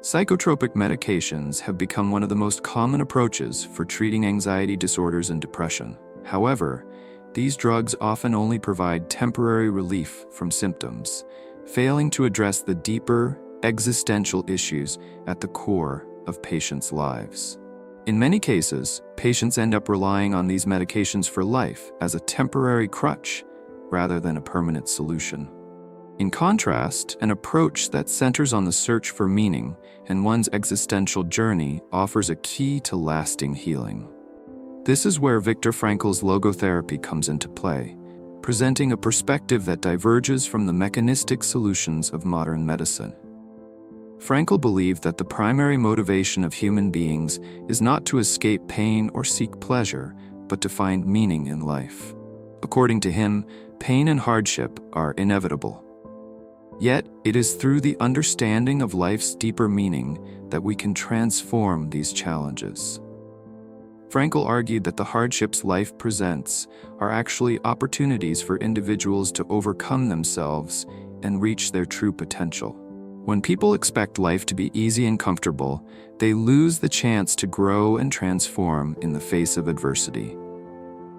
Psychotropic medications have become one of the most common approaches for treating anxiety disorders and depression. However, these drugs often only provide temporary relief from symptoms, failing to address the deeper, existential issues at the core of patients' lives. In many cases, patients end up relying on these medications for life as a temporary crutch rather than a permanent solution. In contrast, an approach that centers on the search for meaning and one's existential journey offers a key to lasting healing. This is where Viktor Frankl's logotherapy comes into play, presenting a perspective that diverges from the mechanistic solutions of modern medicine. Frankl believed that the primary motivation of human beings is not to escape pain or seek pleasure, but to find meaning in life. According to him, pain and hardship are inevitable. Yet, it is through the understanding of life's deeper meaning that we can transform these challenges. Frankl argued that the hardships life presents are actually opportunities for individuals to overcome themselves and reach their true potential. When people expect life to be easy and comfortable, they lose the chance to grow and transform in the face of adversity.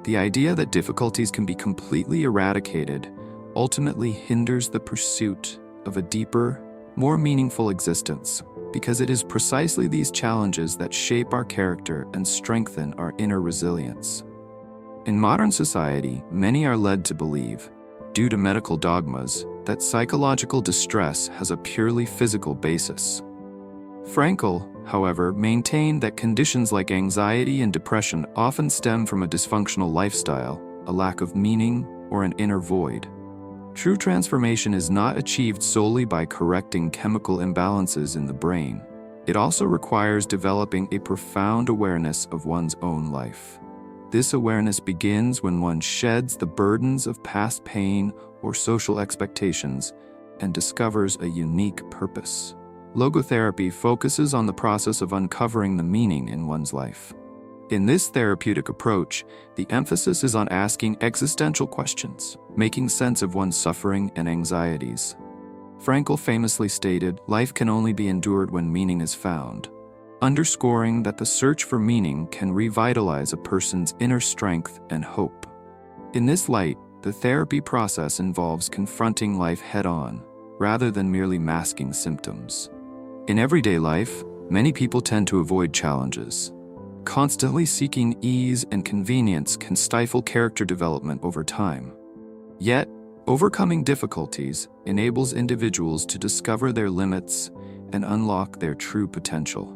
The idea that difficulties can be completely eradicated ultimately hinders the pursuit of a deeper, more meaningful existence, because it is precisely these challenges that shape our character and strengthen our inner resilience. In modern society, many are led to believe, due to medical dogmas, that psychological distress has a purely physical basis. Frankl, however, maintained that conditions like anxiety and depression often stem from a dysfunctional lifestyle, a lack of meaning, or an inner void. True transformation is not achieved solely by correcting chemical imbalances in the brain. It also requires developing a profound awareness of one's own life. This awareness begins when one sheds the burdens of past pain or social expectations and discovers a unique purpose. Logotherapy focuses on the process of uncovering the meaning in one's life. In this therapeutic approach, the emphasis is on asking existential questions, making sense of one's suffering and anxieties. Frankl famously stated, "Life can only be endured when meaning is found," underscoring that the search for meaning can revitalize a person's inner strength and hope. In this light, the therapy process involves confronting life head-on, rather than merely masking symptoms. In everyday life, many people tend to avoid challenges. Constantly seeking ease and convenience can stifle character development over time. Yet, overcoming difficulties enables individuals to discover their limits and unlock their true potential.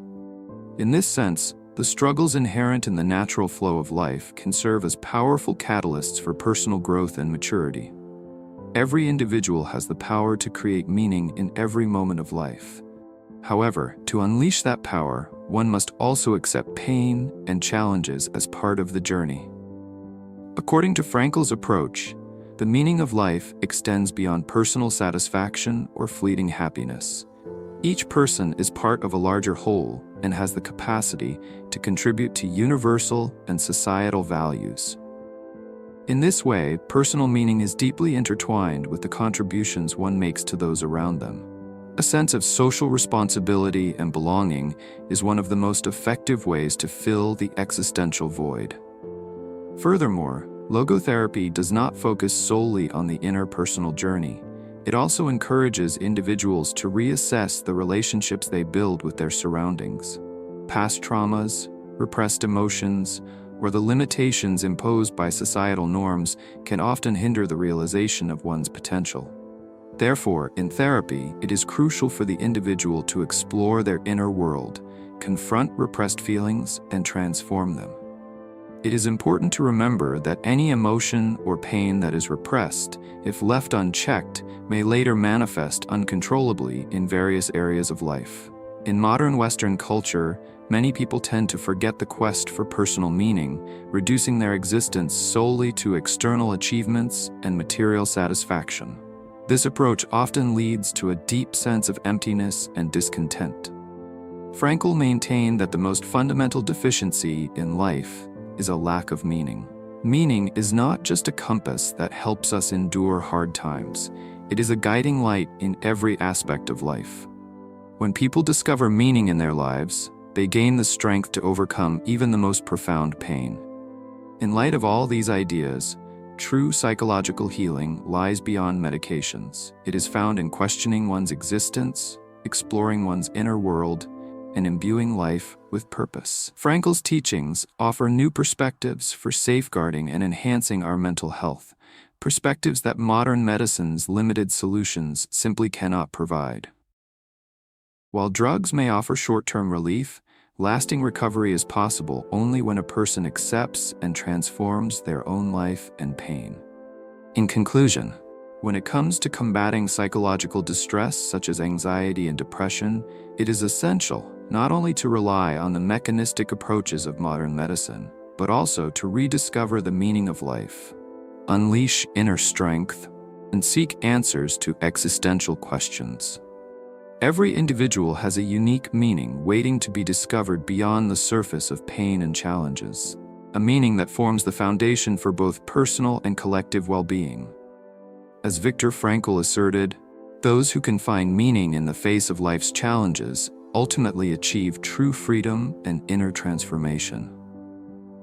In this sense, the struggles inherent in the natural flow of life can serve as powerful catalysts for personal growth and maturity. Every individual has the power to create meaning in every moment of life. However, to unleash that power, one must also accept pain and challenges as part of the journey. According to Frankl's approach, the meaning of life extends beyond personal satisfaction or fleeting happiness. Each person is part of a larger whole and has the capacity to contribute to universal and societal values. In this way, personal meaning is deeply intertwined with the contributions one makes to those around them. A sense of social responsibility and belonging is one of the most effective ways to fill the existential void. Furthermore, logotherapy does not focus solely on the inner personal journey. It also encourages individuals to reassess the relationships they build with their surroundings. Past traumas, repressed emotions, or the limitations imposed by societal norms can often hinder the realization of one's potential. Therefore, in therapy, it is crucial for the individual to explore their inner world, confront repressed feelings, and transform them. It is important to remember that any emotion or pain that is repressed, if left unchecked, may later manifest uncontrollably in various areas of life. In modern Western culture, many people tend to forget the quest for personal meaning, reducing their existence solely to external achievements and material satisfaction. This approach often leads to a deep sense of emptiness and discontent. Frankl maintained that the most fundamental deficiency in life is a lack of meaning. Meaning is not just a compass that helps us endure hard times. It is a guiding light in every aspect of life. When people discover meaning in their lives, they gain the strength to overcome even the most profound pain. In light of all these ideas, true psychological healing lies beyond medications. It is found in questioning one's existence, exploring one's inner world, and imbuing life with purpose. Frankl's teachings offer new perspectives for safeguarding and enhancing our mental health, perspectives that modern medicine's limited solutions simply cannot provide. While drugs may offer short-term relief, lasting recovery is possible only when a person accepts and transforms their own life and pain. In conclusion, when it comes to combating psychological distress such as anxiety and depression, it is essential not only to rely on the mechanistic approaches of modern medicine, but also to rediscover the meaning of life, unleash inner strength, and seek answers to existential questions. Every individual has a unique meaning waiting to be discovered beyond the surface of pain and challenges, a meaning that forms the foundation for both personal and collective well-being. As Viktor Frankl asserted, those who can find meaning in the face of life's challenges ultimately achieve true freedom and inner transformation.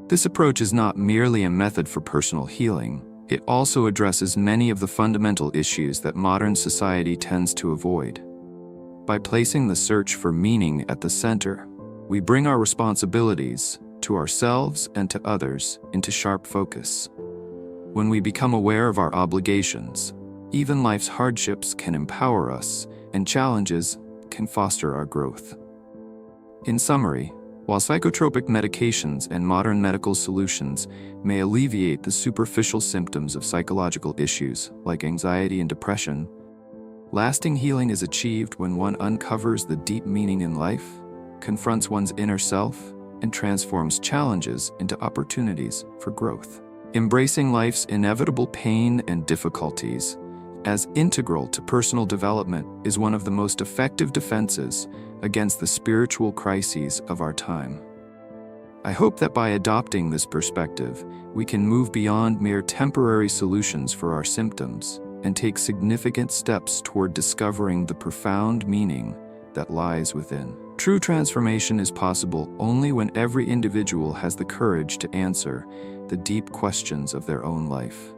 This approach is not merely a method for personal healing, it also addresses many of the fundamental issues that modern society tends to avoid. By placing the search for meaning at the center, we bring our responsibilities to ourselves and to others into sharp focus. When we become aware of our obligations, even life's hardships can empower us, and challenges can foster our growth. In summary, while psychotropic medications and modern medical solutions may alleviate the superficial symptoms of psychological issues like anxiety and depression, lasting healing is achieved when one uncovers the deep meaning in life, confronts one's inner self, and transforms challenges into opportunities for growth. Embracing life's inevitable pain and difficulties as integral to personal development is one of the most effective defenses against the spiritual crises of our time. I hope that by adopting this perspective, we can move beyond mere temporary solutions for our symptoms and take significant steps toward discovering the profound meaning that lies within. True transformation is possible only when every individual has the courage to answer the deep questions of their own life.